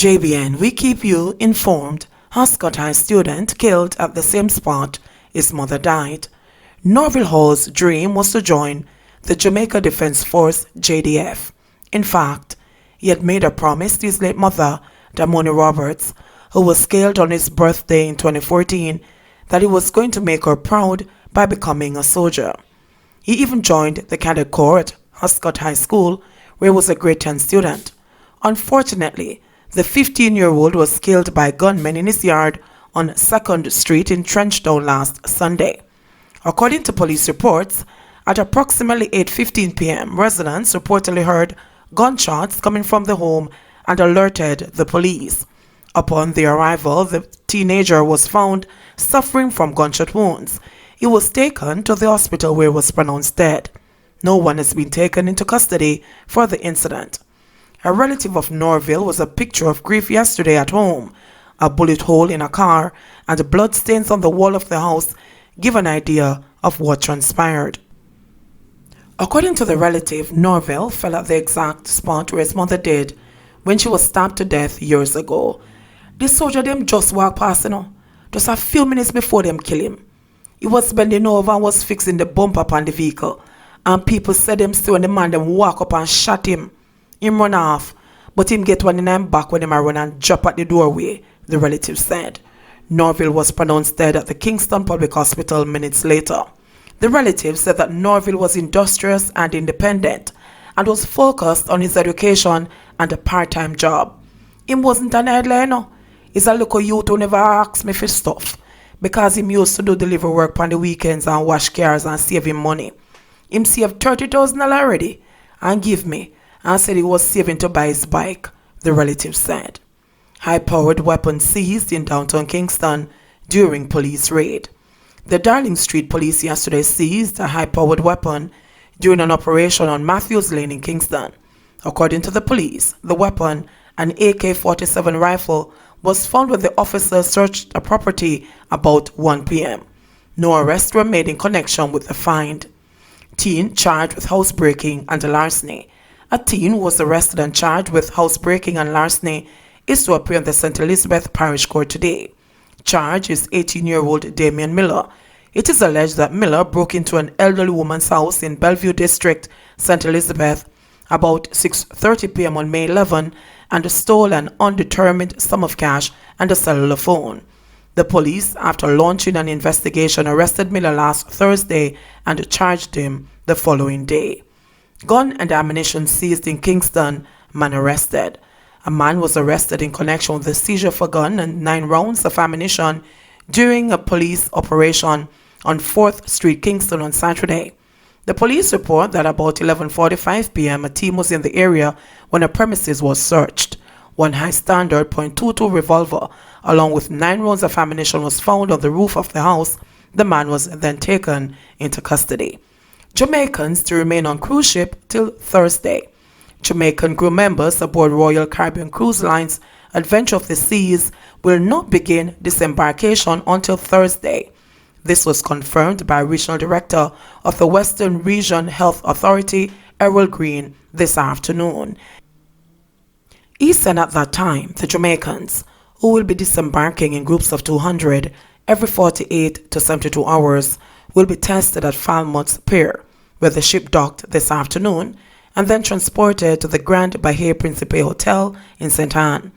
JBN, we keep you informed. High High student killed at the same spot his mother died. Norville Hall's dream was to join the Jamaica Defense Force JDF. In fact, he had made a promise to his late mother, Damoni Roberts, who was killed on his birthday in 2014, that he was going to make her proud by becoming a soldier. He even joined the cadet corps at High High School, where he was a grade 10 student. Unfortunately, the 15-year-old was killed by gunmen in his yard on 2nd Street in Trenchtown last Sunday. According to police reports, at approximately 8:15 p.m., residents reportedly heard gunshots coming from the home and alerted the police. Upon their arrival, the teenager was found suffering from gunshot wounds. He was taken to the hospital where he was pronounced dead. No one has been taken into custody for the incident. A relative of Norville was a picture of grief yesterday at home. A bullet hole in a car and bloodstains on the wall of the house give an idea of what transpired. According to the relative, Norville fell at the exact spot where his mother did when she was stabbed to death years ago. The soldier them just walked past, just a few minutes before them kill him. He was bending over and was fixing the bumper upon the vehicle, and people said them still when the man them walk up and shot him. Him run off, but him get one in him back when him a run and drop at the doorway, the relative said. Norville was pronounced dead at the Kingston Public Hospital minutes later. The relative said that Norville was industrious and independent and was focused on his education and a part-time job. Him wasn't an idler, He's a little youth who never asked me for stuff because him used to do delivery work on the weekends and wash cars and save him money. Him saved $30,000 already and give me and said he was saving to buy his bike, the relative said. High-powered weapons seized in downtown Kingston during police raid. The Darling Street police yesterday seized a high-powered weapon during an operation on Matthews Lane in Kingston. According to the police, the weapon, an AK-47 rifle, was found when the officers searched a property about 1 p.m. No arrests were made in connection with the find. Teen charged with housebreaking and larceny. A teen who was arrested and charged with housebreaking and larceny is to appear in the St. Elizabeth Parish Court today. Charge is 18-year-old Damian Miller. It is alleged that Miller broke into an elderly woman's house in Bellevue District, St. Elizabeth, about 6:30 p.m. on May 11 and stole an undetermined sum of cash and a cellular phone. The police, after launching an investigation, arrested Miller last Thursday and charged him the following day. Gun and ammunition seized in Kingston, man arrested. A man was arrested in connection with the seizure of a gun and 9 rounds of ammunition during a police operation on 4th Street, Kingston on Saturday. The police report that about 11:45 p.m. a team was in the area when a premises was searched. One high-standard .22 revolver along with 9 rounds of ammunition was found on the roof of the house. The man was then taken into custody. Jamaicans to remain on cruise ship till Thursday. Jamaican crew members aboard Royal Caribbean Cruise Line's Adventure of the Seas will not begin disembarkation until Thursday. This was confirmed by Regional Director of the Western Region Health Authority, Errol Green, this afternoon. He said at that time the Jamaicans, who will be disembarking in groups of 200 every 48 to 72 hours, will be tested at Falmouth Pier, where the ship docked this afternoon, and then transported to the Grand Bahia Principe Hotel in St. Anne.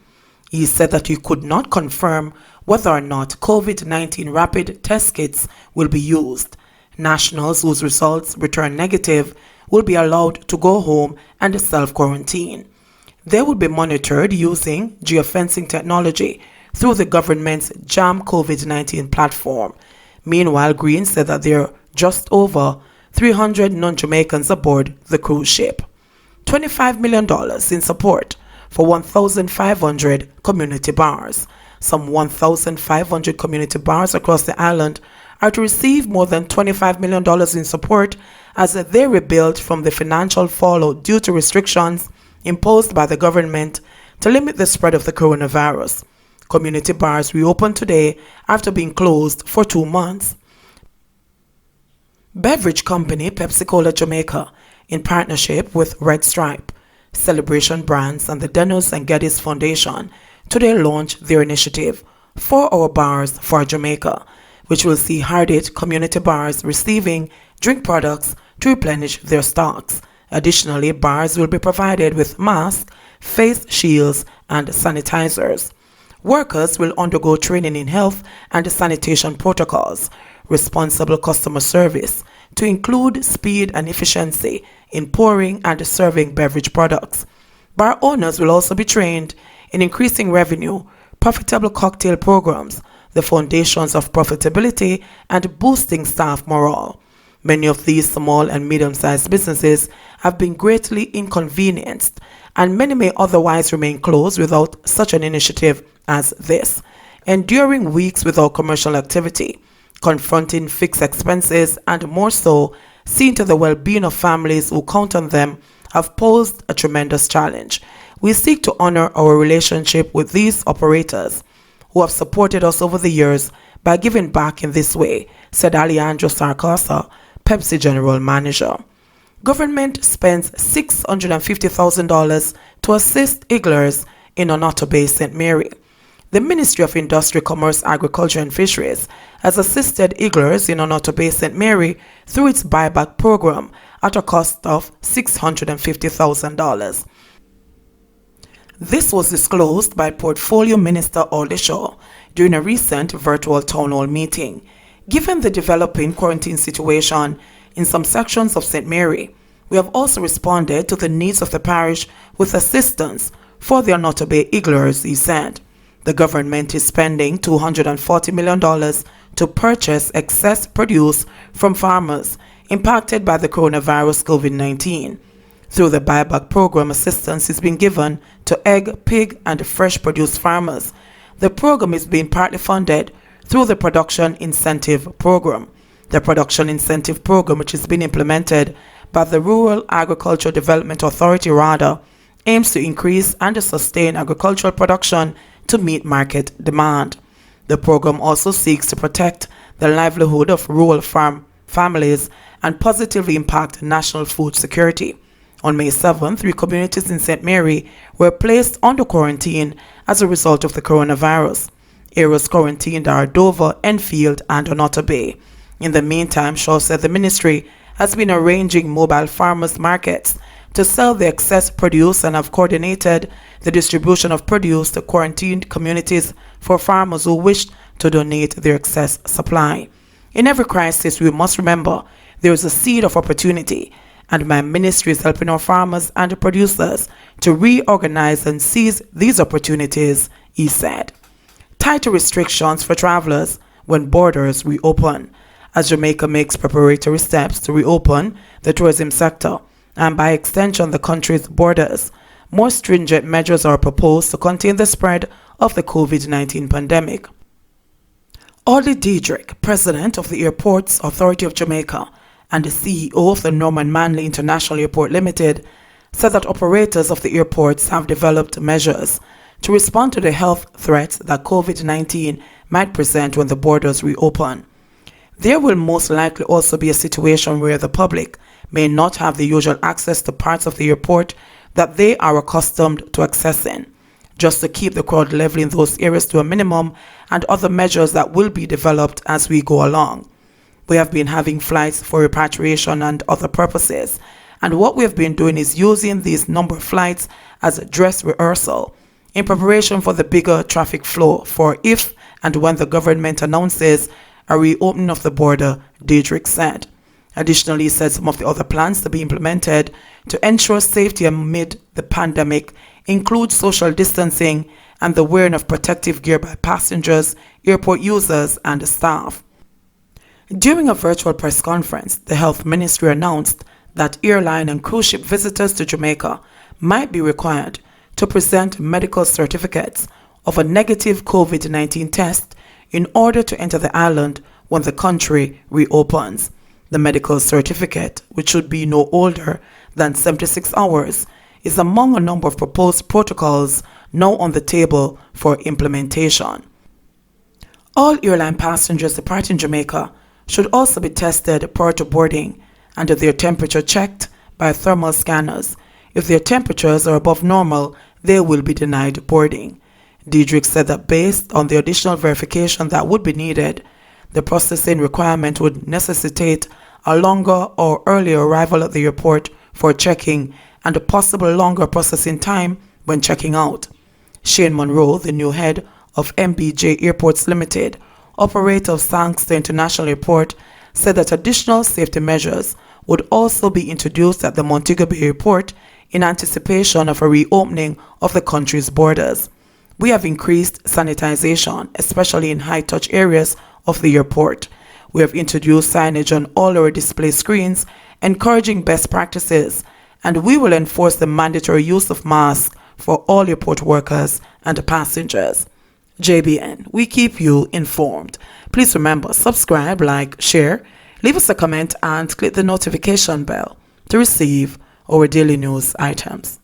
He said that he could not confirm whether or not COVID-19 rapid test kits will be used. Nationals whose results return negative will be allowed to go home and self-quarantine. They will be monitored using geofencing technology through the government's JAM COVID-19 platform. Meanwhile, Green said that there are just over 300 non-Jamaicans aboard the cruise ship. $25 million in support for 1,500 community bars. Some 1,500 community bars across the island are to receive more than $25 million in support as they rebuild from the financial fallout due to restrictions imposed by the government to limit the spread of the coronavirus. Community bars reopened today after being closed for 2 months. Beverage company Pepsi-Cola Jamaica, in partnership with Red Stripe, Celebration Brands and the Dennis and Geddes Foundation, today launched their initiative, 4-Hour Bars for Jamaica, which will see hard-hit community bars receiving drink products to replenish their stocks. Additionally, bars will be provided with masks, face shields, and sanitizers. Workers will undergo training in health and sanitation protocols, responsible customer service, to include speed and efficiency in pouring and serving beverage products. Bar owners will also be trained in increasing revenue, profitable cocktail programs, the foundations of profitability, and boosting staff morale. Many of these small and medium-sized businesses have been greatly inconvenienced, and many may otherwise remain closed without such an initiative as this. Enduring weeks without commercial activity, confronting fixed expenses, and more so, seeing to the well-being of families who count on them, have posed a tremendous challenge. We seek to honor our relationship with these operators who have supported us over the years by giving back in this way, said Alejandro Sarcosa, Pepsi General Manager. Government spends $650,000 to assist Higglers in Annotto Bay, St. Mary. The Ministry of Industry, Commerce, Agriculture and Fisheries has assisted Higglers in Annotto Bay, St. Mary through its buyback program at a cost of $650,000. This was disclosed by Portfolio Minister Audley Shaw during a recent virtual town hall meeting. Given the developing quarantine situation in some sections of St. Mary, we have also responded to the needs of the parish with assistance for the Annotto Bay Higglers, he said. The government is spending $240 million to purchase excess produce from farmers impacted by the coronavirus COVID-19. Through the buyback program, assistance is being given to egg, pig, and fresh produce farmers. The program is being partly funded through the Production Incentive Program. The Production Incentive Program, which is being implemented by the Rural Agricultural Development Authority, RADA, aims to increase and sustain agricultural production to meet market demand. The program also seeks to protect the livelihood of rural farm families and positively impact national food security. On May 7th, 3 communities in St. Mary were placed under quarantine as a result of the coronavirus. Areas quarantined are Dover, Enfield, and Annotto Bay. In the meantime, Shaw said the ministry has been arranging mobile farmers markets to sell the excess produce and have coordinated the distribution of produce to quarantined communities for farmers who wish to donate their excess supply. In every crisis, we must remember there is a seed of opportunity, and my ministry is helping our farmers and producers to reorganize and seize these opportunities, he said. Tighter restrictions for travelers when borders reopen. As Jamaica makes preparatory steps to reopen the tourism sector, and by extension the country's borders, more stringent measures are proposed to contain the spread of the COVID-19 pandemic. Audley Diedrich, president of the Airports Authority of Jamaica and the CEO of the Norman Manley International Airport Limited, said that operators of the airports have developed measures to respond to the health threats that COVID-19 might present when the borders reopen. There will most likely also be a situation where the public may not have the usual access to parts of the airport that they are accustomed to accessing, just to keep the crowd level in those areas to a minimum, and other measures that will be developed as we go along. We have been having flights for repatriation and other purposes, and what we have been doing is using these number of flights as a dress rehearsal in preparation for the bigger traffic flow for if and when the government announces a reopening of the border, Diedrich said. Additionally, he said some of the other plans to be implemented to ensure safety amid the pandemic include social distancing and the wearing of protective gear by passengers, airport users, and staff. During a virtual press conference, the Health Ministry announced that airline and cruise ship visitors to Jamaica might be required to present medical certificates of a negative COVID-19 test in order to enter the island when the country reopens. The medical certificate, which should be no older than 76 hours, is among a number of proposed protocols now on the table for implementation. All airline passengers departing Jamaica should also be tested prior to boarding and their temperature checked by thermal scanners. If their temperatures are above normal, they will be denied boarding. Diedrich said that based on the additional verification that would be needed, the processing requirement would necessitate a longer or earlier arrival at the airport for checking and a possible longer processing time when checking out. Shane Monroe, the new head of MBJ Airports Limited, operator of Sangster International Airport, said that additional safety measures would also be introduced at the Montego Bay Airport in anticipation of a reopening of the country's borders. We have increased sanitization, especially in high-touch areas of the airport. We have introduced signage on all our display screens, encouraging best practices, and we will enforce the mandatory use of masks for all airport workers and passengers. JBN, we keep you informed. Please remember, subscribe, like, share, leave us a comment, and click the notification bell to receive our daily news items.